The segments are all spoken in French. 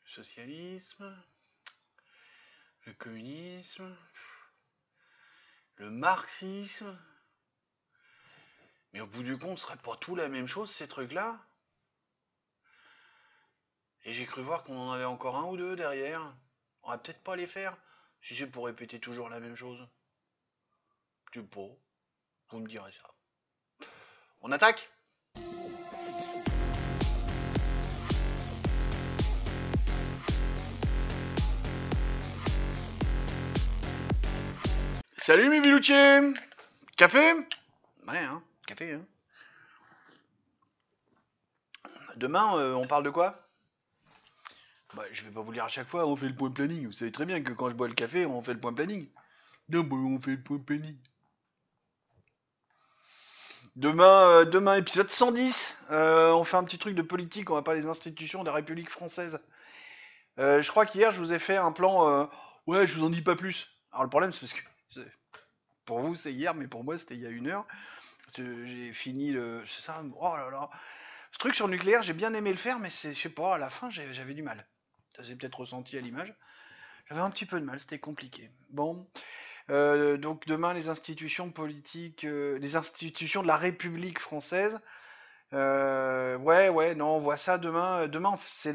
socialisme, le communisme, le marxisme. Mais au bout du compte, ce serait pas tout la même chose, ces trucs-là? Et j'ai cru voir qu'on en avait encore un ou deux derrière. On va peut-être pas les faire, si c'est pour répéter toujours la même chose. Je sais pas. Vous me direz ça. On attaque? Salut mes biloutiers! Café? Ouais, hein, café, hein. Demain, on parle de quoi? Bah, je vais pas vous le dire à chaque fois, on fait le point planning. Vous savez très bien que quand je bois le café, on fait le point planning. Non, bah, on fait le point planning. Demain épisode 110. On fait un petit truc de politique, on va parler des institutions de la République française. Je crois qu'hier, je vous ai fait un plan... ouais, je vous en dis pas plus. Alors le problème, c'est parce que... Pour vous, c'est hier, mais pour moi, c'était il y a 1 heure. J'ai fini le... C'est ça. Oh là là. Ce truc sur le nucléaire, j'ai bien aimé le faire, mais je sais pas, à la fin, j'avais du mal. Ça s'est peut-être ressenti à l'image. J'avais un petit peu de mal, c'était compliqué. Bon, donc demain, les institutions politiques, les institutions de la République française. Ouais, non, on voit ça demain. Demain, c'est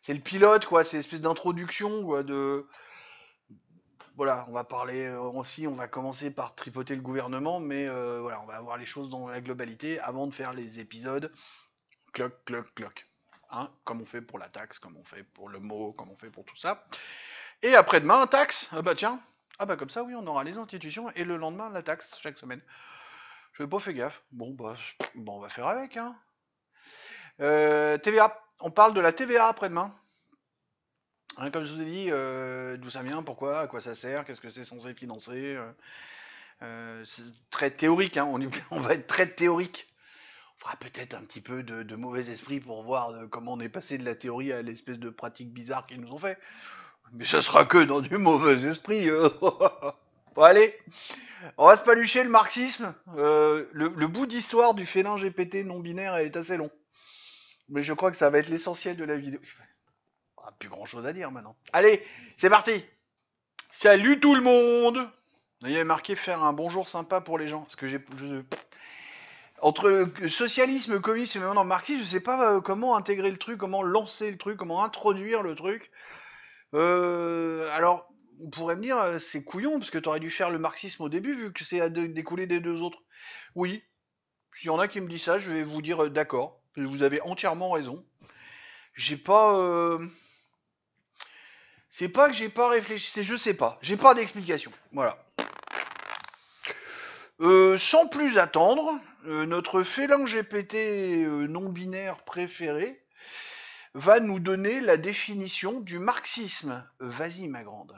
c'est le pilote, quoi. C'est l'espèce d'introduction, quoi, de... Voilà, on va parler aussi, on va commencer par tripoter le gouvernement, mais voilà, on va avoir les choses dans la globalité avant de faire les épisodes. Cloc, cloc, cloc. Hein, comme on fait pour la taxe, comme on fait pour le mot, comme on fait pour tout ça. Et après-demain, taxe. Ah bah tiens. Ah bah comme ça, oui, on aura les institutions et le lendemain, la taxe, chaque semaine. Je n'ai pas fait gaffe. Bon, on va faire avec, hein. TVA. On parle de la TVA après-demain. Hein, comme je vous ai dit, d'où ça vient, pourquoi, à quoi ça sert, qu'est-ce que c'est censé financer. C'est très théorique, hein. On va être très théorique. On fera peut-être un petit peu de mauvais esprit pour voir comment on est passé de la théorie à l'espèce de pratique bizarre qu'ils nous ont fait. Mais ça sera que dans du mauvais esprit. Bon, allez, on va se palucher le marxisme. Le bout d'histoire du félin GPT non binaire est assez long. Mais je crois que ça va être l'essentiel de la vidéo. On n'a plus grand chose à dire maintenant. Allez, c'est parti. Salut tout le monde. Il y avait marqué faire un bonjour sympa pour les gens. Parce que entre socialisme, communisme et maintenant marxisme, je sais pas comment intégrer le truc, comment lancer le truc, comment introduire le truc. Alors, on pourrait me dire, c'est couillon, parce que t'aurais dû faire le marxisme au début, vu que c'est à découler des deux autres. Oui, s'il y en a qui me disent ça, je vais vous dire d'accord, vous avez entièrement raison. J'ai pas... C'est pas que j'ai pas réfléchi, c'est je sais pas. J'ai pas d'explication. Voilà. Sans plus attendre, notre félin GPT non-binaire préféré va nous donner la définition du marxisme. Vas-y, ma grande.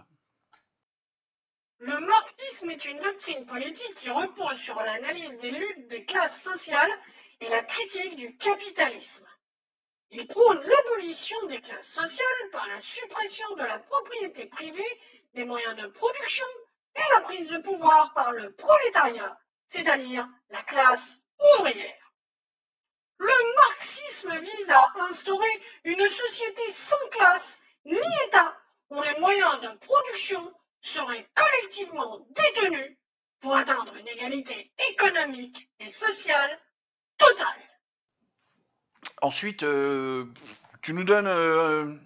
Le marxisme est une doctrine politique qui repose sur l'analyse des luttes des classes sociales et la critique du capitalisme. Il prône l'abolition des classes sociales par la suppression de la propriété privée, des moyens de production et la prise de pouvoir par le prolétariat, c'est-à-dire la classe ouvrière. Le marxisme vise à instaurer une société sans classe ni État, où les moyens de production seraient collectivement détenus pour atteindre une égalité économique et sociale totale. Ensuite, tu nous donnes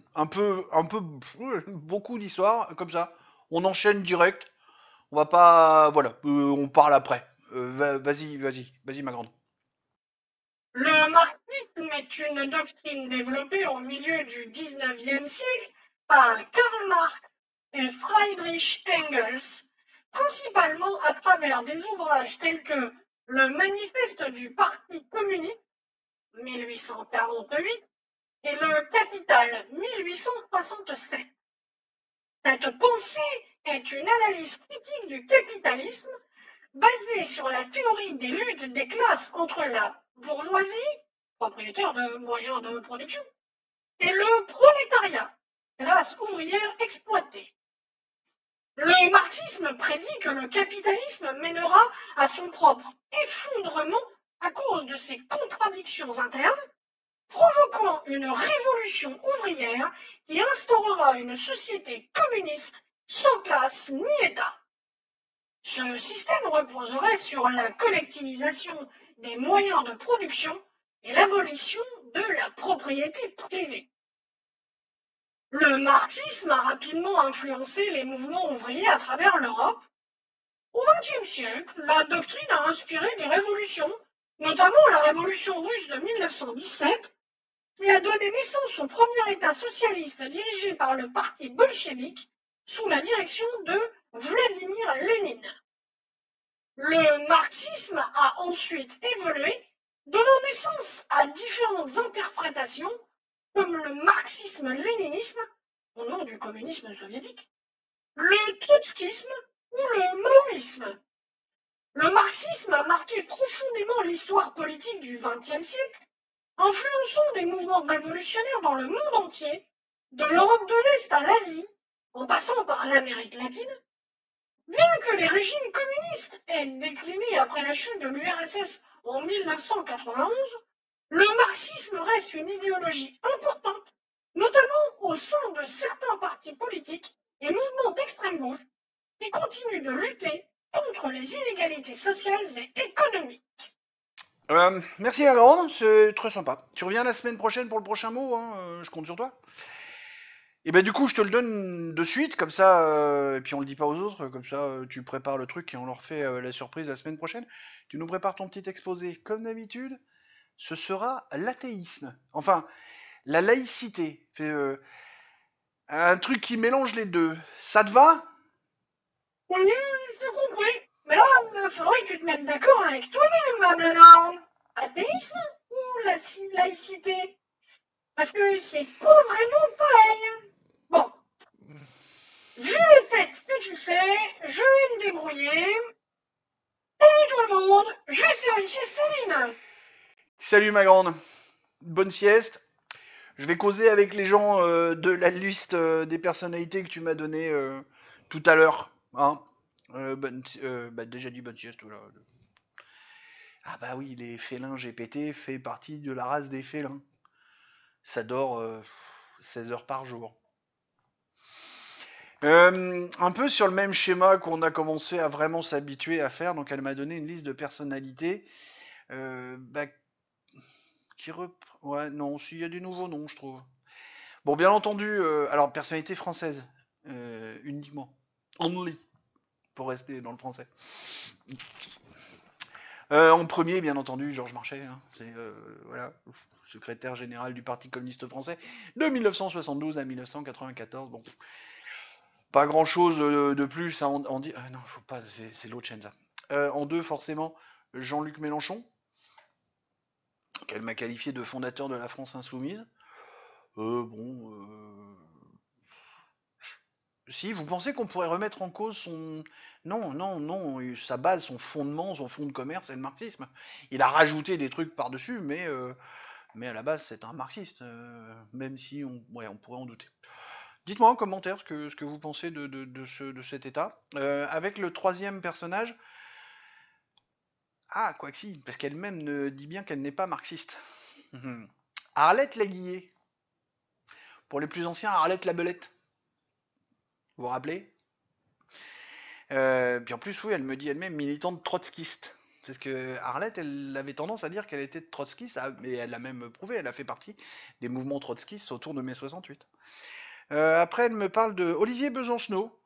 beaucoup d'histoires, comme ça. On enchaîne direct. On va pas... Voilà, on parle après. Vas-y, ma grande. Le marxisme est une doctrine développée au milieu du XIXe siècle par Karl Marx et Friedrich Engels, principalement à travers des ouvrages tels que Le Manifeste du Parti communiste 1848 et Le Capital 1867. Cette pensée est une analyse critique du capitalisme basée sur la théorie des luttes des classes entre la bourgeoisie, propriétaire de moyens de production, et le prolétariat, classe ouvrière exploitée. Le marxisme prédit que le capitalisme mènera à son propre effondrement à cause de ses contradictions internes, provoquant notamment une révolution ouvrière qui instaurera une société communiste sans classe ni État. Ce système reposerait sur la collectivisation des moyens de production et l'abolition de la propriété privée. Le marxisme a rapidement influencé les mouvements ouvriers à travers l'Europe. Au XXe siècle, la doctrine a inspiré des révolutions, notamment la révolution russe de 1917, qui a donné naissance au premier État socialiste dirigé par le parti bolchevique sous la direction de Vladimir Lénine. Le marxisme a ensuite évolué, donnant naissance à différentes interprétations, comme le marxisme-léninisme, au nom du communisme soviétique, le trotskisme ou le maoïsme. Le marxisme a marqué profondément l'histoire politique du XXe siècle, influençant des mouvements révolutionnaires dans le monde entier, de l'Europe de l'Est à l'Asie, en passant par l'Amérique latine. Bien que les régimes communistes aient décliné après la chute de l'URSS en 1991, le marxisme reste une idéologie importante, notamment au sein de certains partis politiques et mouvements d'extrême gauche qui continuent de lutter contre les inégalités sociales et économiques. Merci la grande, c'est très sympa. Tu reviens la semaine prochaine pour le prochain mot, hein, je compte sur toi. Et ben du coup, je te le donne de suite, comme ça, et puis on le dit pas aux autres, comme ça, tu prépares le truc et on leur fait la surprise la semaine prochaine. Tu nous prépares ton petit exposé, comme d'habitude. Ce sera l'athéisme. Enfin, la laïcité. Un truc qui mélange les deux. Ça te va? Oui, c'est compris. Mais là, il faudrait que tu te mettes d'accord avec toi-même, ma Blanarde. Athéisme ou laïcité? Parce que c'est pas vraiment pareil. Bon, vu les têtes que tu fais, je vais me débrouiller. Salut tout le monde, je vais faire une siestarine. Salut ma grande. Bonne sieste. Je vais causer avec les gens de la liste des personnalités que tu m'as donné tout à l'heure. Hein. Déjà dit bonne sieste. Là. Ah bah oui, les félins GPT fait partie de la race des félins. Ça dort 16 heures par jour. Un peu sur le même schéma qu'on a commencé à vraiment s'habituer à faire. Donc elle m'a donné une liste de personnalités bah, qui reprend. Ouais, non, s'il y a des nouveaux noms, je trouve. Bon, bien entendu, alors personnalité française, uniquement. Only, pour rester dans le français. En premier, bien entendu, Georges Marchais, hein, c'est voilà, secrétaire général du Parti communiste français de 1972 à 1994. Bon, pas grand chose de plus à en dire. Non, faut pas, c'est l'autre chaîne ça. En deux, forcément, Jean-Luc Mélenchon, qu'elle m'a qualifié de fondateur de la France insoumise. Bon. Si, vous pensez qu'on pourrait remettre en cause son... Non, non, non, sa base, son fondement, son fond de commerce, c'est le marxisme. Il a rajouté des trucs par-dessus, mais à la base, c'est un marxiste, même si on pourrait en douter. Dites-moi en commentaire ce que vous pensez de cet état. Avec le troisième personnage... Ah, quoi que si, parce qu'elle-même dit bien qu'elle n'est pas marxiste. Arlette Laguillet. Pour les plus anciens, Arlette la Belette. Vous vous rappelez? Puis en plus, oui, elle me dit elle-même militante trotskiste. Parce que Arlette, elle avait tendance à dire qu'elle était trotskiste, mais elle l'a même prouvé, elle a fait partie des mouvements trotskistes autour de mai 68. Après, elle me parle de Olivier Besancenot.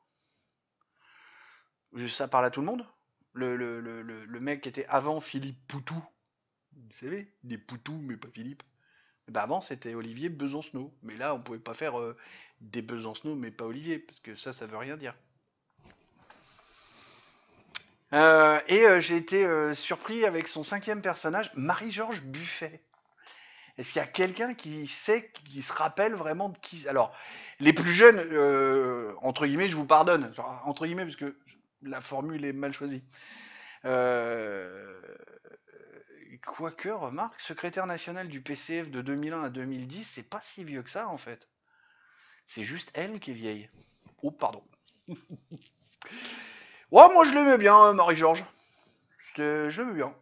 Ça parle à tout le monde. Le mec qui était avant Philippe Poutou. Vous savez, des Poutous, mais pas Philippe. Bah avant, c'était Olivier Besancenot. Mais là, on pouvait pas faire des Besancenot, mais pas Olivier, parce que ça veut rien dire. J'ai été surpris avec son cinquième personnage, Marie-Georges Buffet. Est-ce qu'il y a quelqu'un qui sait, qui se rappelle vraiment de qui... Alors, les plus jeunes, entre guillemets, je vous pardonne. Genre, entre guillemets, parce que la formule est mal choisie. Quoique, remarque, secrétaire national du PCF de 2001 à 2010, c'est pas si vieux que ça, en fait. C'est juste elle qui est vieille. Oh, pardon. Ouais, moi je l'aimais bien, Marie-Georges. Je l'aimais bien.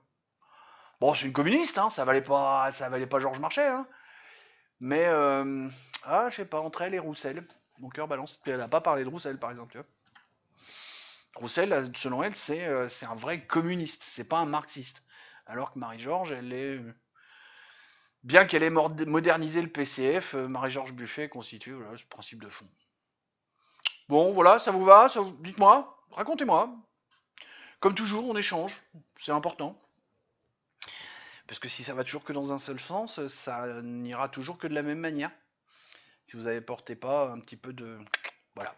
Bon, c'est une communiste, hein, ça valait pas Georges Marchais, hein. Mais, je sais pas, entre elle et Roussel, mon cœur balance. Puis elle a pas parlé de Roussel, par exemple, tu vois. Roussel, selon elle, c'est un vrai communiste, c'est pas un marxiste. Alors que Marie-Georges, elle est... Bien qu'elle ait modernisé le PCF, Marie-Georges Buffet constitue voilà, ce principe de fond. Bon, voilà, ça vous va Dites-moi, racontez-moi. Comme toujours, on échange, c'est important. Parce que si ça va toujours que dans un seul sens, ça n'ira toujours que de la même manière. Si vous n'apportez pas un petit peu de... Voilà.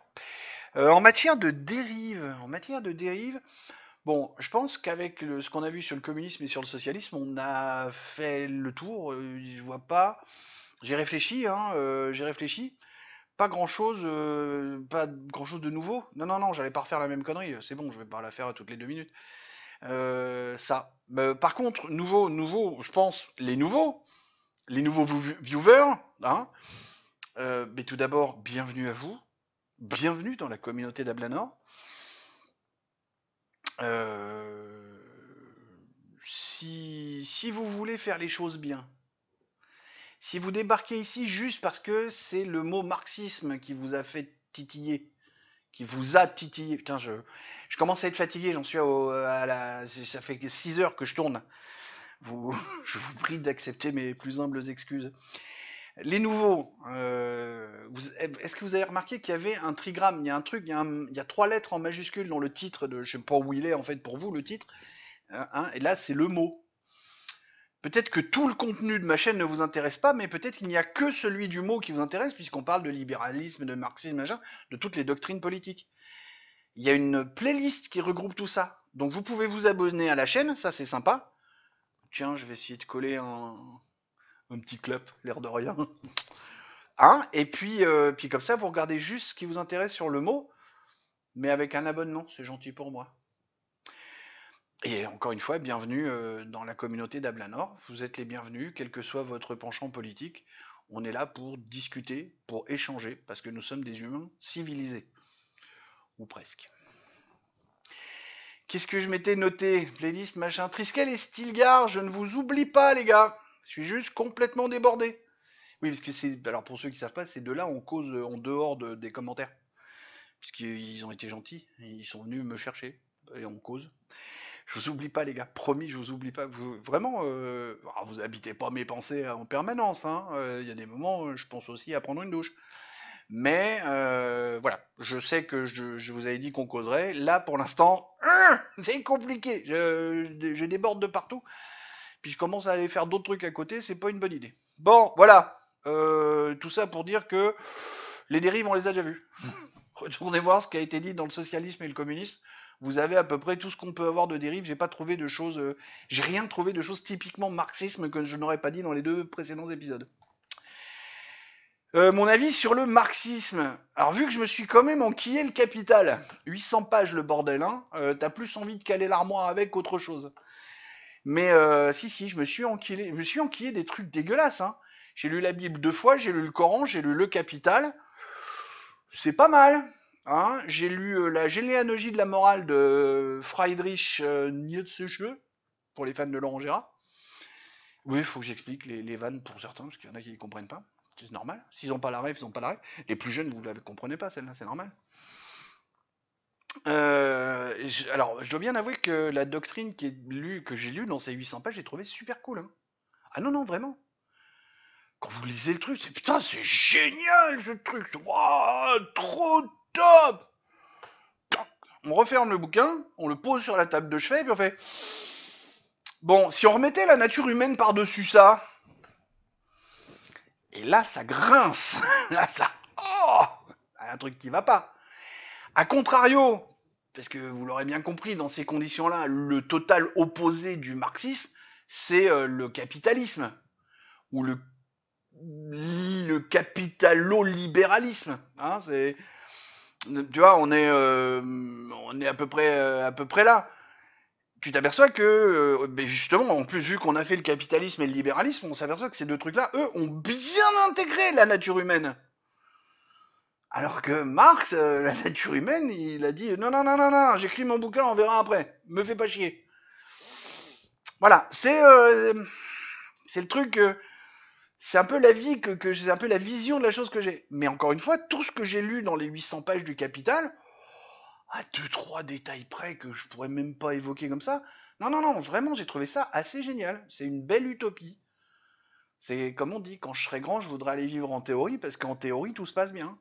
En matière de dérive, bon, je pense qu'avec ce qu'on a vu sur le communisme et sur le socialisme, on a fait le tour. Je vois pas. J'ai réfléchi, hein, j'ai réfléchi. Pas grand chose de nouveau. Non, non, non, j'allais pas refaire la même connerie. C'est bon, je vais pas la faire toutes les 2 minutes. Ça. Par contre, je pense, les nouveaux viewers, hein. Mais tout d'abord, bienvenue à vous. Bienvenue dans la communauté d'Ablanor. Si vous voulez faire les choses bien, si vous débarquez ici juste parce que c'est le mot marxisme qui vous a fait titiller, qui vous a titillé, putain, je commence à être fatigué, j'en suis ça fait 6 heures que je tourne. Je vous prie d'accepter mes plus humbles excuses. Les nouveaux, est-ce que vous avez remarqué qu'il y avait un trigramme? Il y a un truc, il y a 3 lettres en majuscule dans le titre de, je sais pas où il est en fait pour vous le titre, hein, et là c'est le mot. Peut-être que tout le contenu de ma chaîne ne vous intéresse pas, mais peut-être qu'il n'y a que celui du mot qui vous intéresse, puisqu'on parle de libéralisme, de marxisme, machin, de toutes les doctrines politiques. Il y a une playlist qui regroupe tout ça. Donc vous pouvez vous abonner à la chaîne, ça c'est sympa. Tiens, je vais essayer de coller un petit clap, l'air de rien. Hein, et puis comme ça, vous regardez juste ce qui vous intéresse sur le mot, mais avec un abonnement, c'est gentil pour moi. Et encore une fois, bienvenue dans la communauté d'Ablanor. Vous êtes les bienvenus, quel que soit votre penchant politique. On est là pour discuter, pour échanger, parce que nous sommes des humains civilisés. Ou presque. Qu'est-ce que je m'étais noté? Playlist, machin. Triskel et Stilgar, je ne vous oublie pas, les gars. Je suis juste complètement débordé. Oui, parce que c'est. Alors, pour ceux qui ne savent pas, ces deux-là, on cause en dehors des commentaires. Puisqu'ils ont été gentils. Ils sont venus me chercher. Et on cause. Je vous oublie pas, les gars. Promis, je vous oublie pas. Vraiment, vous habitez pas mes pensées en permanence. Hein. Il y a des moments, je pense aussi à prendre une douche. Mais voilà, je sais que je vous avais dit qu'on causerait. Là, pour l'instant, c'est compliqué. Je déborde de partout. Puis je commence à aller faire d'autres trucs à côté. C'est pas une bonne idée. Bon, voilà. Tout ça pour dire que les dérives, on les a déjà vues. Retournez voir ce qui a été dit dans le socialisme et le communisme. Vous avez à peu près tout ce qu'on peut avoir de dérives. J'ai pas trouvé de choses. J'ai rien trouvé de choses typiquement marxisme que je n'aurais pas dit dans les 2 précédents épisodes. Mon avis sur le marxisme. Alors vu que je me suis quand même enquillé le Capital, 800 pages le bordel, hein, t'as plus envie de caler l'armoire avec qu'autre chose. Mais si, je me suis enquillé des trucs dégueulasses. Hein. J'ai lu la Bible 2 fois, j'ai lu le Coran, j'ai lu le Capital. C'est pas mal. Hein. J'ai lu la généalogie de la morale de Friedrich Nietzsche, pour les fans de Laurent Gérard. Oui, il faut que j'explique les vannes pour certains, parce qu'il y en a qui ne comprennent pas. C'est normal. S'ils n'ont pas la rêve, ils n'ont pas la rêve. Les plus jeunes, vous ne la comprenez pas, celle-là, c'est normal. Alors, je dois bien avouer que la doctrine que j'ai lue dans ces 800 pages, j'ai trouvé super cool. Hein. Ah non, non, vraiment. Quand vous lisez le truc, putain, c'est génial ce truc. Wow, trop top. On referme le bouquin, on le pose sur la table de chevet, et puis on fait... Bon, si on remettait la nature humaine par-dessus ça... Et là, ça grince. Là, ça... Oh, un truc qui va pas. A contrario, parce que vous l'aurez bien compris, dans ces conditions-là, le total opposé du marxisme, c'est le capitalisme. Ou le capitalo-libéralisme. Hein, tu vois, on est à peu près là. Tu t'aperçois que, justement, en plus, vu qu'on a fait le capitalisme et le libéralisme, on s'aperçoit que ces 2 trucs-là, eux, ont bien intégré la nature humaine. Alors que Marx, la nature humaine, il a dit non, non, non, non, non, j'écris mon bouquin, on verra après. Me fais pas chier. Voilà, c'est le truc. C'est un peu la vie c'est un peu la vision de la chose que j'ai. Mais encore une fois, tout ce que j'ai lu dans les 800 pages du Capital, à deux, trois détails près que je pourrais même pas évoquer comme ça. Non, non, non, vraiment, j'ai trouvé ça assez génial. C'est une belle utopie. C'est comme on dit, quand je serai grand, je voudrais aller vivre en théorie, parce qu'en théorie, tout se passe bien.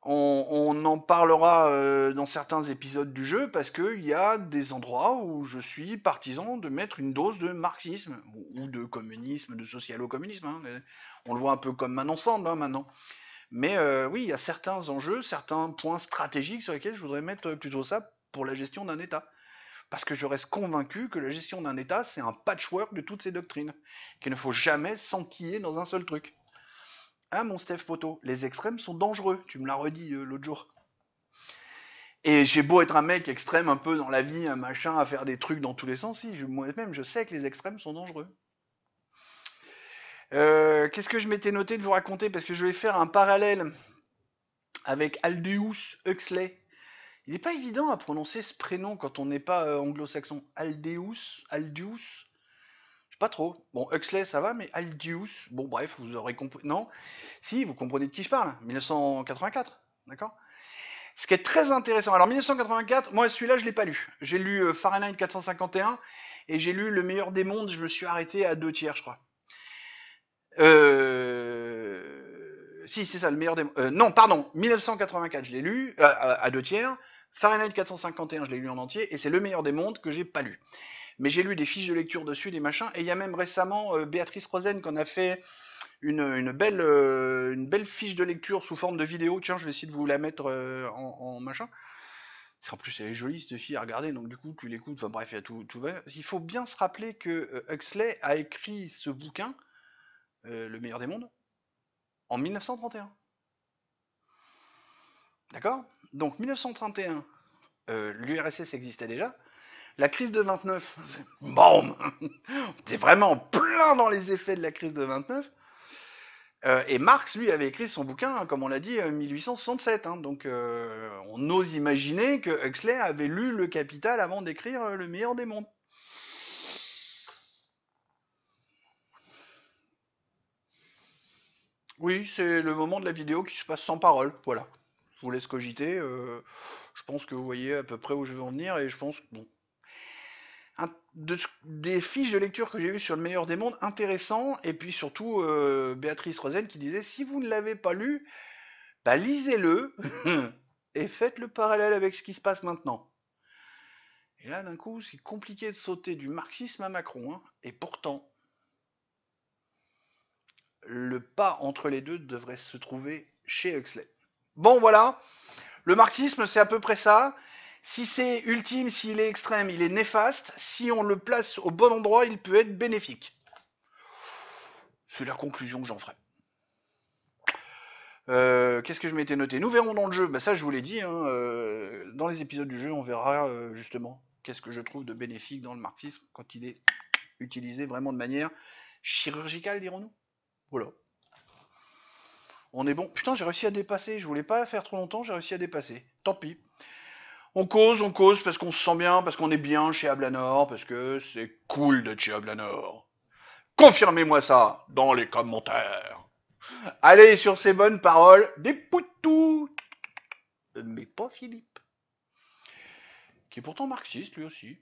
On en parlera dans certains épisodes du jeu, parce qu'il y a des endroits où je suis partisan de mettre une dose de marxisme, ou de communisme, de socialo-communisme. Hein. On le voit un peu comme un ensemble hein, maintenant. Mais oui, il y a certains enjeux, certains points stratégiques sur lesquels je voudrais mettre plutôt ça pour la gestion d'un État. Parce que je reste convaincu que la gestion d'un État, c'est un patchwork de toutes ces doctrines, qu'il ne faut jamais s'enquiller dans un seul truc. Hein, mon Steph Poto, les extrêmes sont dangereux, tu me l'as redit l'autre jour. Et j'ai beau être un mec extrême un peu dans la vie, un machin, à faire des trucs dans tous les sens, si, moi-même je sais que les extrêmes sont dangereux. Qu'est-ce que je m'étais noté de vous raconter? Parce que je vais faire un parallèle avec Aldous Huxley. Il n'est pas évident à prononcer ce prénom quand on n'est pas anglo-saxon. Aldous, je sais pas trop. Bon, Huxley, ça va, mais Aldous, bon, bref, vous aurez compris. Non, si, vous comprenez de qui je parle. 1984, d'accord. Ce qui est très intéressant. Alors, 1984, moi, celui-là, je l'ai pas lu. J'ai lu Fahrenheit 451 et j'ai lu Le meilleur des mondes. Je me suis arrêté à 2 tiers, je crois. Si, c'est ça, le meilleur des mondes. Non, pardon, 1984, je l'ai lu à 2 tiers. Fahrenheit 451, je l'ai lu en entier, et c'est Le meilleur des mondes que j'ai pas lu. Mais j'ai lu des fiches de lecture dessus, des machins, et il y a même récemment Béatrice Rosen qui en a fait une belle fiche de lecture sous forme de vidéo. Tiens, je vais essayer de vous la mettre en machin. En plus, elle est jolie cette fille à regarder, donc du coup, tu l'écoutes. Enfin bref, il y a tout va. Il faut bien se rappeler que Huxley a écrit ce bouquin, Le meilleur des mondes, en 1931. D'accord. Donc 1931, l'URSS existait déjà. La crise de 29, BAM T'es vraiment plein dans les effets de la crise de 29. Et Marx, lui, avait écrit son bouquin, hein, comme on l'a dit, 1867. Hein, donc on ose imaginer que Huxley avait lu Le Capital avant d'écrire Le meilleur des mondes. Oui, c'est le moment de la vidéo qui se passe sans parole. Voilà. Je vous laisse cogiter. Je pense que vous voyez à peu près où je veux en venir. Et je pense que, bon, des fiches de lecture que j'ai eues sur Le meilleur des mondes, intéressant. Et puis surtout, Béatrice Rosen qui disait, si vous ne l'avez pas lu, bah lisez-le et faites le parallèle avec ce qui se passe maintenant. Et là, d'un coup, c'est compliqué de sauter du marxisme à Macron. Hein. Et pourtant, le pas entre les deux devrait se trouver chez Huxley. Bon, voilà. Le marxisme, c'est à peu près ça. Si c'est ultime, s'il est extrême, il est néfaste. Si on le place au bon endroit, il peut être bénéfique. C'est la conclusion que j'en ferai. Qu'est-ce que je m'étais noté? Nous verrons dans le jeu. Bah ça, je vous l'ai dit. Hein, dans les épisodes du jeu, on verra justement qu'est-ce que je trouve de bénéfique dans le marxisme quand il est utilisé vraiment de manière chirurgicale, dirons-nous. Voilà. On est bon. Putain, j'ai réussi à dépasser. Je voulais pas faire trop longtemps, j'ai réussi à dépasser. Tant pis. On cause parce qu'on se sent bien, parce qu'on est bien chez Ablanor, parce que c'est cool d'être chez Ablanor. Confirmez-moi ça dans les commentaires. Allez, sur ces bonnes paroles, des poutous. Mais pas Philippe. Qui est pourtant marxiste lui aussi.